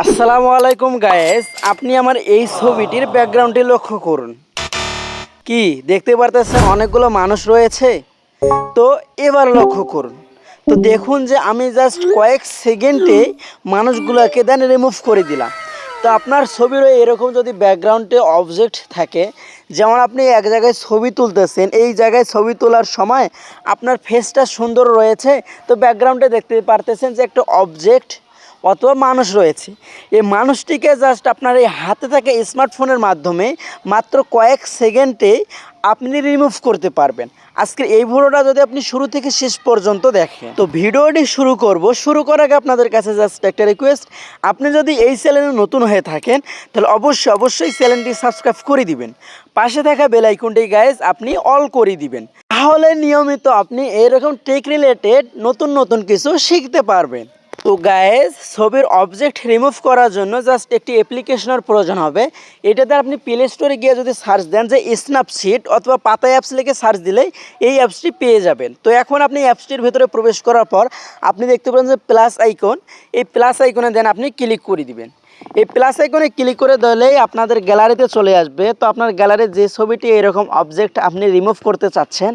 আসসালামু আলাইকুম গায়েস, আপনি আমার এই ছবিটির ব্যাকগ্রাউন্ডটি লক্ষ্য করুন। কি দেখতে পারতেছেন? অনেকগুলো মানুষ রয়েছে। তো এবার লক্ষ্য করুন। তো দেখুন যে আমি জাস্ট কয়েক সেকেন্ডে মানুষগুলোকে দেন রিমুভ করে দিলাম। তো আপনার ছবির এরকম যদি ব্যাকগ্রাউন্ডে অবজেক্ট থাকে, যেমন আপনি এক জায়গায় ছবি তুলতেছেন, এই জায়গায় ছবি তোলার সময় আপনার ফেসটা সুন্দর রয়েছে, তো ব্যাকগ্রাউন্ডে দেখতে পারতেছেন যে একটা অবজেক্ট অথবা মানুষ রয়েছে। এই মানুষটিকে জাস্ট আপনার এই হাতে থাকা স্মার্টফোনের মাধ্যমে মাত্র কয়েক সেকেন্ডে আপনি রিমুভ করতে পারবেন। আজকের এই ভিডিওটা যদি আপনি শুরু থেকে শেষ পর্যন্ত দেখেন, তো ভিডিওটি শুরু করার আগে আপনাদের কাছে জাস্ট একটা রিকোয়েস্ট, আপনি যদি এই চ্যানেলে নতুন হয়ে থাকেন তাহলে অবশ্যই চ্যানেলটি সাবস্ক্রাইব করে দিবেন। পাশে থাকা বেল আইকনটি গাইজ আপনি অল করে দিবেন, তাহলে নিয়মিত আপনি এরকম টেক রিলেটেড নতুন কিছু শিখতে পারবেন। তো গাইজ, ছবির অবজেক্ট রিমুভ করার জন্য জাস্ট একটি অ্যাপ্লিকেশনের প্রয়োজন হবে। এটাতে আপনি প্লে স্টোরে গিয়ে যদি সার্চ দেন যে স্ন্যাপশিট অথবা পাতা অ্যাপস লিখে সার্চ দিলেই এই অ্যাপসটি পেয়ে যাবেন। তো এখন আপনি অ্যাপসটির ভিতরে প্রবেশ করার পর আপনি দেখতে পাবেন যে প্লাস আইকন, এই প্লাস আইকনে দেন আপনি ক্লিক করে দিবেন। এই প্লাস আইকনে ক্লিক করে দিলেই আপনাদের গ্যালারিতে চলে আসবে। তো আপনার গ্যালারির যে ছবিটি এরকম অবজেক্ট আপনি রিমুভ করতে চাচ্ছেন,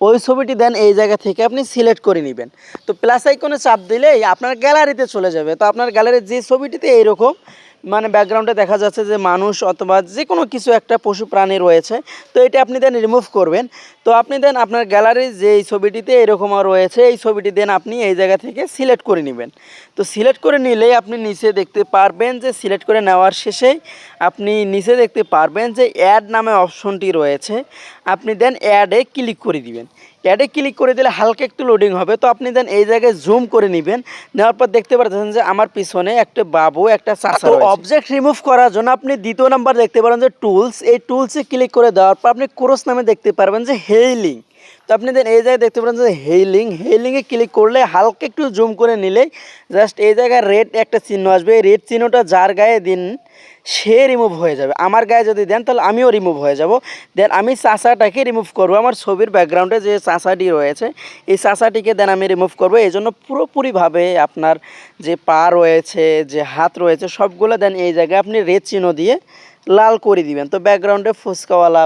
ওই ছবিটি দেন এই জায়গা থেকে আপনি সিলেক্ট করে নেবেন। তো প্লাস আইকনে চাপ দিলেই আপনার গ্যালারিতে চলে যাবে। তো আপনার গ্যালারির যে ছবিটিতে এইরকম ব্যাকগ্রাউন্ডে দেখা যাচ্ছে যে মানুষ অথবা যে কোনো কিছু একটা পশু প্রাণী রয়েছে, তো এটা আপনি দেন রিমুভ করবেন। তো আপনি দেন আপনার গ্যালারির যে এই ছবিটিতে এরকম রয়েছে, এই ছবিটি দেন আপনি এই জায়গা থেকে সিলেক্ট করে নেবেন। তো সিলেক্ট করে নিলেই আপনি নিচে দেখতে পারবেন যে সিলেক্ট করে নেওয়ার শেষেই আপনি নিচে দেখতে পারবেন যে অ্যাড নামে অপশনটি রয়েছে, আপনি দেন অ্যাডে ক্লিক করে দিবেন। অ্যাডে ক্লিক করে দিলে হালকা একটু লোডিং হবে। তো আপনি দেন এই জায়গায় জুম করে নেবেন। নেওয়ার পর দেখতে পাচ্ছেন যে আমার পিছনে একটা বাবু একটা চাচা রয়েছে। অবজেক্ট রিমুভ করার জন্য আপনি দ্বিতীয় নাম্বার দেখতে পারেন যে টুলস, এই টুলসে ক্লিক করে দেওয়ার পর আপনি ক্রস নামে দেখতে পারবেন যে হেইলিং। তো আপনি দেন এই জায়গায় দেখতে পারেন যে হেইলিংয়ে ক্লিক করলে হালকা একটু জুম করে নিলেই জাস্ট এই জায়গায় রেড একটা চিহ্ন আসবে। এই রেড চিহ্নটা যার গায়ে দিন সে রিমুভ হয়ে যাবে। আমার গায়ে যদি দেন তাহলে আমিও রিমুভ হয়ে যাব। দেন আমি চাচাটাকে রিমুভ করবো। আমার ছবির ব্যাকগ্রাউন্ডে যে চাচাটি রয়েছে, এই চাচাটিকে দেন আমি রিমুভ করবো। এই জন্য পুরোপুরিভাবে আপনার যে পা রয়েছে, যে হাত রয়েছে, সবগুলো দেন এই জায়গায় আপনি রেড চিহ্ন দিয়ে লাল করে দিবেন। তো ব্যাকগ্রাউন্ডে ফুচকাওয়ালা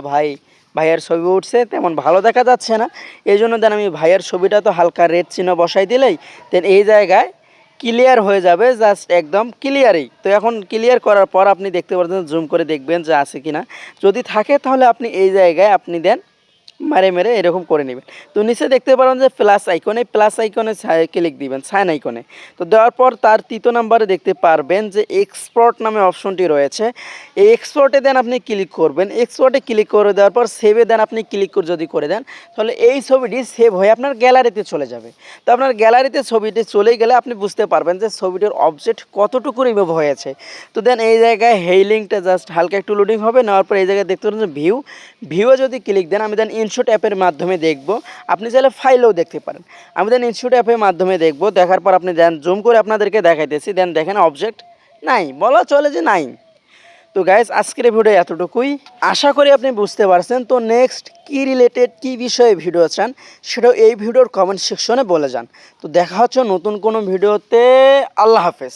ভাইয়ের ছবি উঠছে, তেমন ভালো দেখা যাচ্ছে না। এই জন্য দেন আমি ভাইয়ের ছবিটা তো হালকা রেড চিহ্ন বসাই দিলেই দেন এই জায়গায় ক্লিয়ার হয়ে যাবে, জাস্ট একদম ক্লিয়ারই। তো এখন ক্লিয়ার করার পর আপনি দেখতে পাচ্ছেন, জুম করে দেখবেন যে আছে কি না। যদি থাকে তাহলে আপনি এই জায়গায় আপনি দেন মেরে এরকম করে নেবেন। তো নিচে দেখতে পারেন যে প্লাস আইকনে, ক্লিক দিবেন, সাইন আইকনে। তো দেওয়ার পর তার তৃতীয় নাম্বারে দেখতে পারবেন যে এক্সপোর্ট নামে অপশনটি রয়েছে, এই এক্সপোর্টে দেন আপনি ক্লিক করবেন। এক্সপোর্টে ক্লিক করে দেওয়ার পর সেভে দেন আপনি ক্লিক করে যদি করে দেন তাহলে এই ছবিটি সেভ হয়ে আপনার গ্যালারিতে চলে যাবে। তো আপনার গ্যালারিতে ছবিটি চলে গেলে আপনি বুঝতে পারবেন যে ছবিটির অবজেক্ট কতটুকু রিমুভ হয়েছে। তো দেন এই জায়গায় হেইলিংটা জাস্ট হালকা একটু লোডিং হবে। নেওয়ার পর এই জায়গায় দেখতে পাচ্ছেন যে ভিউয়ে যদি ক্লিক দেন, আমি দেন ইনশট অ্যাপের মাধ্যমে দেখব। আপনি চাইলে ফাইলেও দেখতে পারেন। আমি দেন ইনশট অ্যাপের মাধ্যমে দেখব। দেখার পর আপনি দেন জুম করে আপনাদেরকে দেখাইতেছি, দেন দেখেন অবজেক্ট নাই, বলা চলে যে নাই। তো গাইজ, আজকের ভিডিও এতটুকুই। আশা করি আপনি বুঝতে পারছেন। তো নেক্সট কি রিলেটেড কি বিষয়ে ভিডিও চান সেটাও এই ভিডিওর কমেন্ট সেকশনে বলে যান। তো দেখা হচ্ছে নতুন কোনো ভিডিওতে। আল্লাহ হাফেজ।